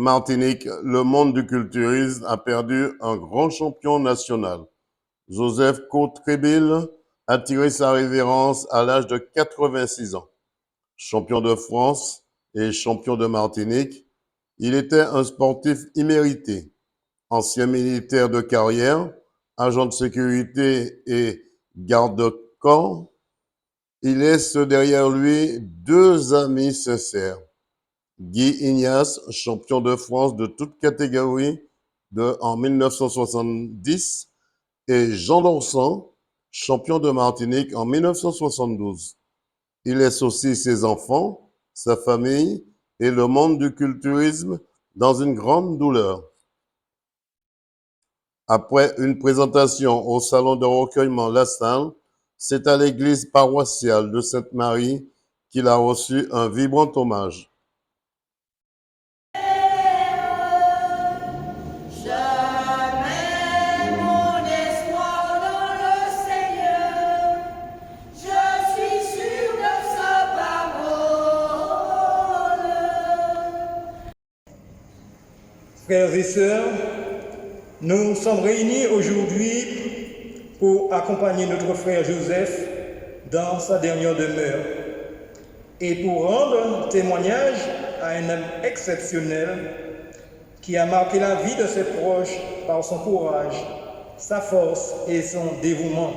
Martinique, le monde du culturisme a perdu un grand champion national. Joseph Cotrébille a tiré sa révérence à l'âge de 86 ans. Champion de France et champion de Martinique, il était un sportif immérité. Ancien militaire de carrière, agent de sécurité et garde-corps, il laisse derrière lui deux amis sincères. Guy Ignace, champion de France de toute catégorie en 1970, et Jean Dorsan, champion de Martinique en 1972. Il laisse aussi ses enfants, sa famille et le monde du culturisme dans une grande douleur. Après une présentation au salon de recueillement La Salle, c'est à l'église paroissiale de Sainte-Marie qu'il a reçu un vibrant hommage. Frères et sœurs, nous sommes réunis aujourd'hui pour accompagner notre frère Joseph dans sa dernière demeure et pour rendre témoignage à un homme exceptionnel qui a marqué la vie de ses proches par son courage, sa force et son dévouement.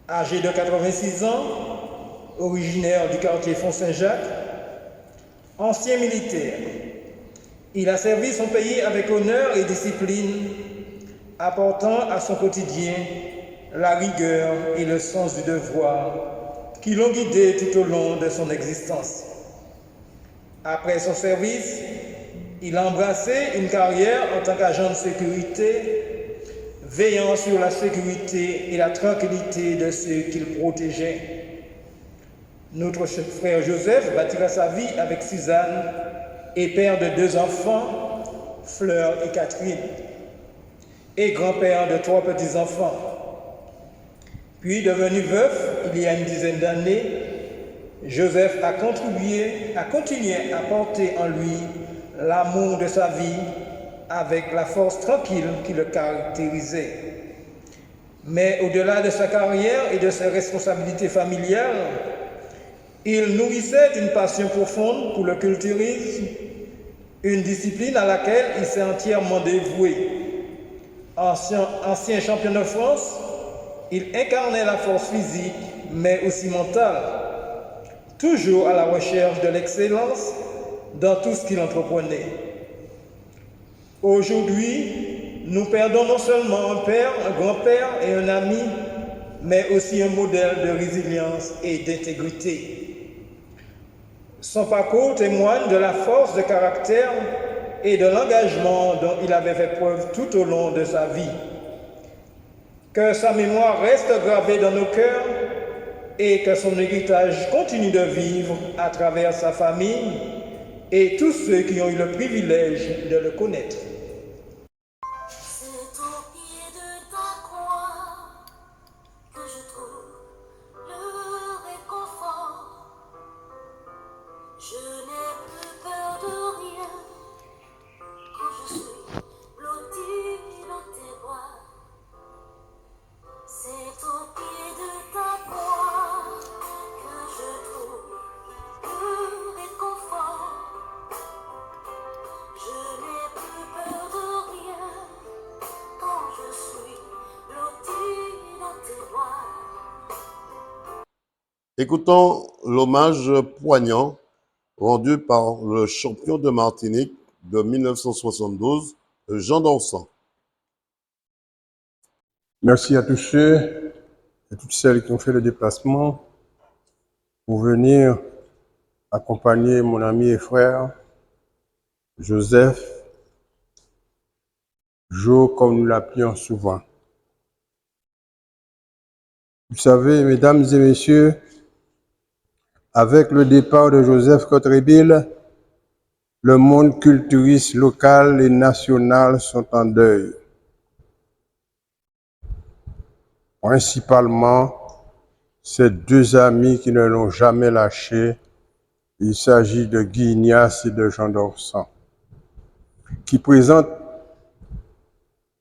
Âgé de 86 ans, originaire du quartier Font-Saint-Jacques, ancien militaire, il a servi son pays avec honneur et discipline, apportant à son quotidien la rigueur et le sens du devoir qui l'ont guidé tout au long de son existence. Après son service, il a embrassé une carrière en tant qu'agent de sécurité, veillant sur la sécurité et la tranquillité de ceux qu'il protégeait. Notre frère Joseph bâtira sa vie avec Suzanne et père de deux enfants, Fleur et Catherine, et grand-père de 3 petits-enfants. Puis devenu veuf il y a une dizaine d'années, Joseph a continué à porter en lui l'amour de sa vie avec la force tranquille qui le caractérisait. Mais au-delà de sa carrière et de ses responsabilités familiales, il nourrissait une passion profonde pour le culturisme, une discipline à laquelle il s'est entièrement dévoué. Ancien champion de France, il incarnait la force physique, mais aussi mentale, toujours à la recherche de l'excellence dans tout ce qu'il entreprenait. Aujourd'hui, nous perdons non seulement un père, un grand-père et un ami, mais aussi un modèle de résilience et d'intégrité. Son parcours témoigne de la force de caractère et de l'engagement dont il avait fait preuve tout au long de sa vie. Que sa mémoire reste gravée dans nos cœurs et que son héritage continue de vivre à travers sa famille et tous ceux qui ont eu le privilège de le connaître. Écoutons l'hommage poignant rendu par le champion de Martinique de 1972, Jean Dorsan. Merci à tous ceux et toutes celles qui ont fait le déplacement pour venir accompagner mon ami et frère Joseph, Jo comme nous l'appelions souvent. Vous savez, mesdames et messieurs, avec le départ de Joseph Cotrébille, le monde culturiste local et national sont en deuil. Principalement, ces deux amis qui ne l'ont jamais lâché. Il s'agit de Guy Ignace et de Jean Dorsan. qui présentent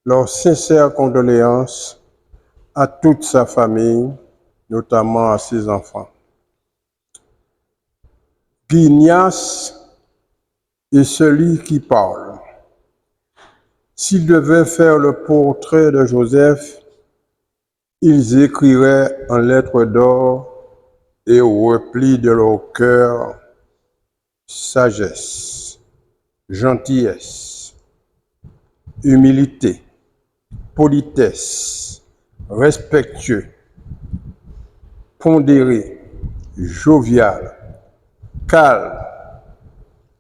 leurs sincères condoléances à toute sa famille, notamment à ses enfants. Guy Ignace est celui qui parle. S'ils devaient faire le portrait de Joseph, ils écriraient en lettres d'or et au repli de leur cœur sagesse, gentillesse, humilité, politesse, respectueux, pondéré, jovial, calme.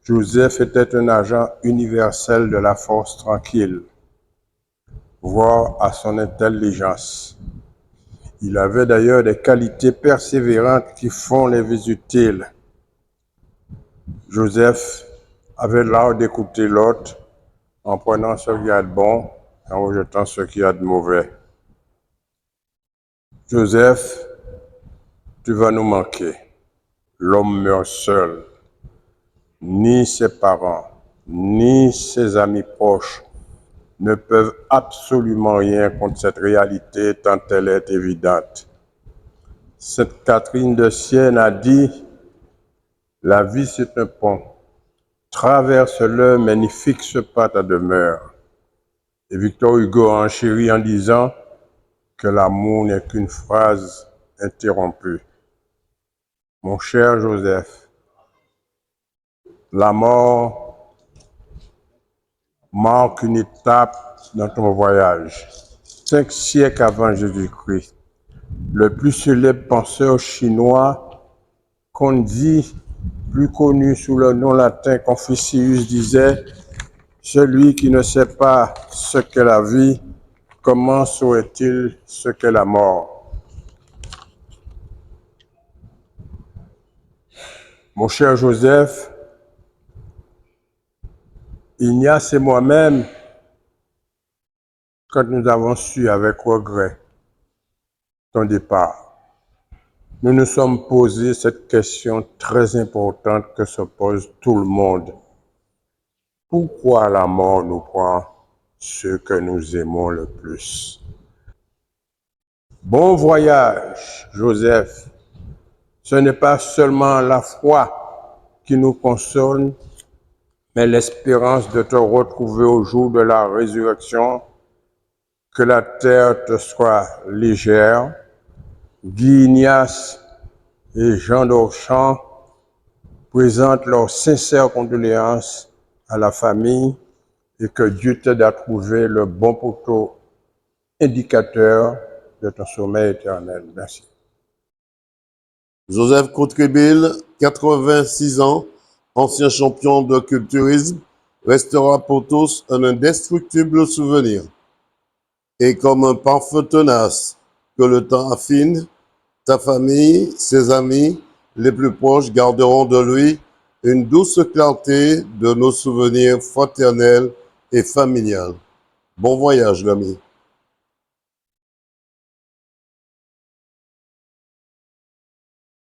Joseph était un agent universel de la force tranquille, voire à son intelligence. Il avait d'ailleurs des qualités persévérantes qui font les vies utiles. Joseph avait l'art d'écouter l'autre en prenant ce qu'il y a de bon et en rejetant ce qu'il y a de mauvais. Joseph, tu vas nous manquer. L'homme meurt seul. Ni ses parents, ni ses amis proches ne peuvent absolument rien contre cette réalité tant elle est évidente. Sainte Catherine de Sienne a dit « La vie c'est un pont, traverse-le mais n'y fixe pas ta demeure ». Et Victor Hugo a enchéri en disant que l'amour n'est qu'une phrase interrompue. Mon cher Joseph, la mort marque une étape dans ton voyage. 5 siècles avant Jésus-Christ, le plus célèbre penseur chinois, Confucius, plus connu sous le nom latin Confucius, disait « Celui qui ne sait pas ce qu'est la vie, comment saurait-il ce qu'est la mort ?» Mon cher Joseph, Ignace et moi-même, quand nous avons su avec regret ton départ, nous nous sommes posé cette question très importante que se pose tout le monde. Pourquoi la mort nous prend ceux que nous aimons le plus? Bon voyage, Joseph. Ce n'est pas seulement la foi qui nous console, mais l'espérance de te retrouver au jour de la résurrection. Que la terre te soit légère. Guy Ignace et Jean d'Orchamps présentent leurs sincères condoléances à la famille et que Dieu t'aide à trouver le bon poteau indicateur de ton sommeil éternel. Merci. Joseph Coutrebil, 86 ans, ancien champion de culturisme, restera pour tous un indestructible souvenir. Et comme un parfum tenace que le temps affine, ta famille, ses amis, les plus proches garderont de lui une douce clarté de nos souvenirs fraternels et familiales. Bon voyage, l'ami.